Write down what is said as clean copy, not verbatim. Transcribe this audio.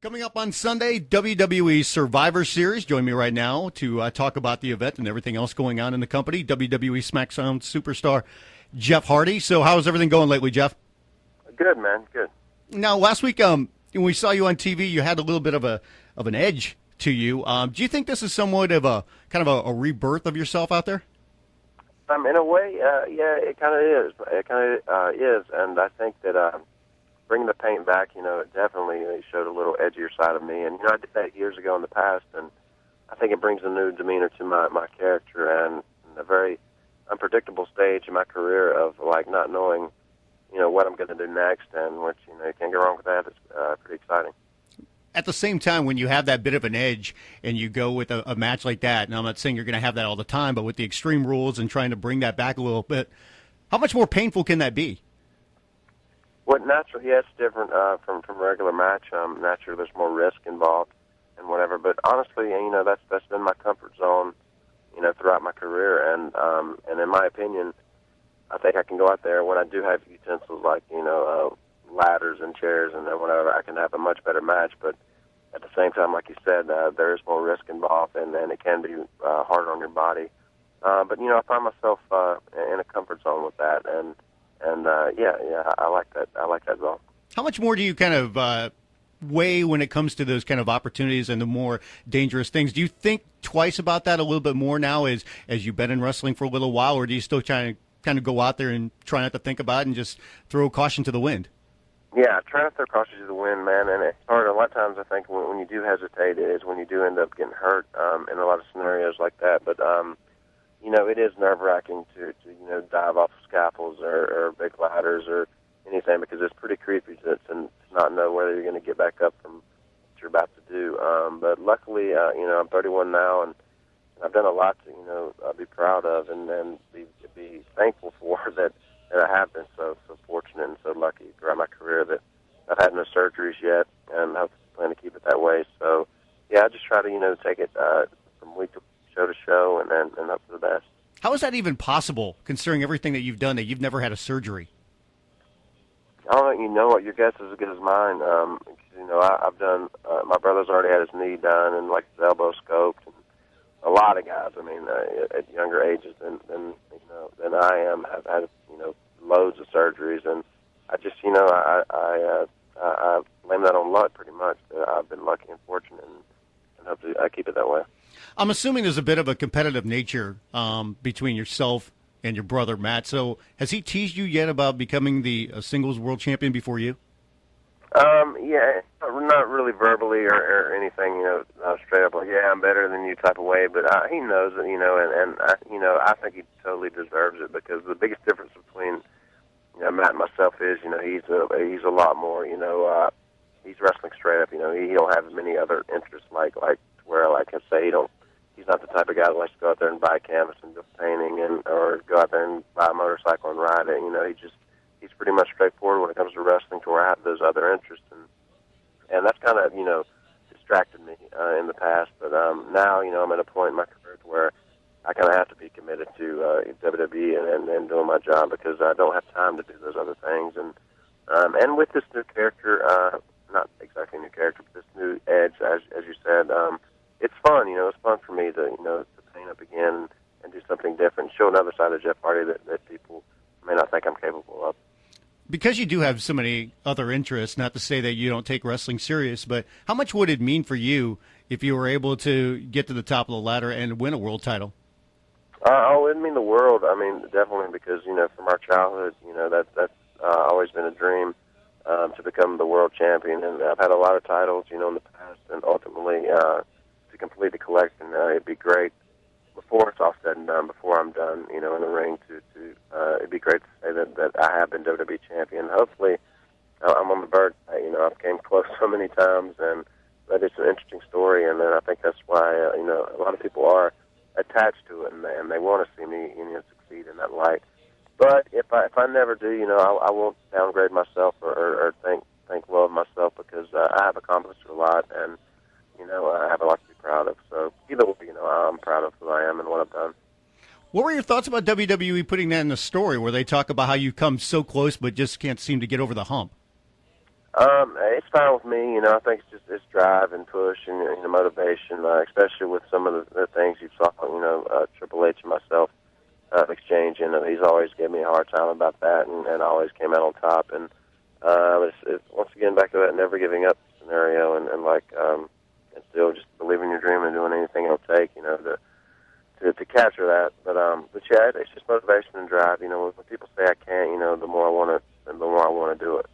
Coming up on Sunday, WWE Survivor Series. Join me right now to talk about the event and everything else going on in the company. WWE SmackDown superstar Jeff Hardy. So how's everything going lately, Jeff? Good, man. Good. Now, last week when we saw you on TV, you had a little bit of an edge to you. Do you think this is somewhat of a kind of a rebirth of yourself out there? In a way, yeah, it kind of is. It kind of is, and I think that bringing the paint back, it definitely showed a little edgier side of me. And I did that years ago in the past, and I think it brings a new demeanor to my character and a very unpredictable stage in my career of not knowing, what I'm going to do next, and which you can't go wrong with that. It's pretty exciting. At the same time, when you have that bit of an edge and you go with a match like that, and I'm not saying you're going to have that all the time, but with the Extreme Rules and trying to bring that back a little bit, how much more painful can that be? What naturally, yeah, it's different from regular match. Naturally, there's more risk involved and whatever. But honestly, that's been my comfort zone, throughout my career. And in my opinion, I think I can go out there when I do have utensils like ladders and chairs and whatever. I can have a much better match. But at the same time, like you said, there is more risk involved, and it can be harder on your body. But I find myself in a comfort zone with that, and yeah, I like that. I like that zone. How much more do you kind of weigh when it comes to those kind of opportunities and the more dangerous things? Do you think twice about that a little bit more now as you've been in wrestling for a little while, or do you still try to kind of go out there and try not to think about it and just throw caution to the wind? Yeah, try not to throw caution to the wind, man. And it's hard. A lot of times I think when you do hesitate, it is when you do end up getting hurt in a lot of scenarios like that. But it is nerve-wracking to dive off scaffolds or big ladders or anything, because it's pretty creepy to not know whether you're going to get back up from what you're about to do. But luckily, I'm 31 now, and I've done a lot to, be proud of and be thankful for that I have been so fortunate and so lucky throughout my career that I've had no surgeries yet, and I plan to keep it that way. So, yeah, I just try to, take it from week to show and up to the best. How is that even possible, considering everything that you've done, that you've never had a surgery? I don't know. You know what? Your guess is as good as mine. I've done. My brother's already had his knee done and his elbow scoped. And a lot of guys. I mean, at younger ages than I am, have had loads of surgeries, and I just I blame that on luck pretty much. I've been lucky and fortunate, and hopefully I keep it that way. I'm assuming there's a bit of a competitive nature between yourself and your brother, Matt. So has he teased you yet about becoming the singles world champion before you? Yeah, not really verbally or anything, straight up yeah, I'm better than you type of way, but he knows it, and I think he totally deserves it, because the biggest difference between, Matt and myself is, he's a lot more, he's wrestling straight up, he don't have many other interests where, I say, he's not the type of guy that likes to go out there and buy a canvas and do painting or go out there and buy a motorcycle and ride it. He's pretty much straightforward when it comes to wrestling, to where I have those other interests, and that's kind of distracted me in the past. But now I'm at a point in my career where I kind of have to be committed to WWE and doing my job, because I don't have time to do those other things. And with this new character, not exactly a new character, but this new edge, as you said. It's fun, it's fun for me to paint up again and do something different, show another side of Jeff Hardy that people may not think I'm capable of. Because you do have so many other interests, not to say that you don't take wrestling serious, but how much would it mean for you if you were able to get to the top of the ladder and win a world title? It'd mean the world. I mean, definitely, because, from our childhood, that's always been a dream to become the world champion. And I've had a lot of titles, in the past, and ultimately to complete the collection, it'd be great before it's all said and done, before I'm done, in the ring, it'd be great to say that I have been WWE champion. Hopefully, I'm on the verge. I've came close so many times, but it's an interesting story, and I think that's why, a lot of people are attached to it, and they want to see me, succeed in that light. But if I never do, I won't downgrade myself or think well of myself, because I have accomplished a lot, and I have a lot to be proud of. So either way, I'm proud of who I am and what I've done. What were your thoughts about WWE putting that in the story, where they talk about how you come so close but just can't seem to get over the hump? It's fine with me. I think it's drive and push and motivation, especially with some of the things you saw. Triple H and myself exchanging. He's always gave me a hard time about that, and always came out on top. And it's once again back to that never giving up scenario, and and still just believing your dream and doing anything it'll take, to capture that. But yeah, it's just motivation and drive. When people say I can't, the more I want to do it.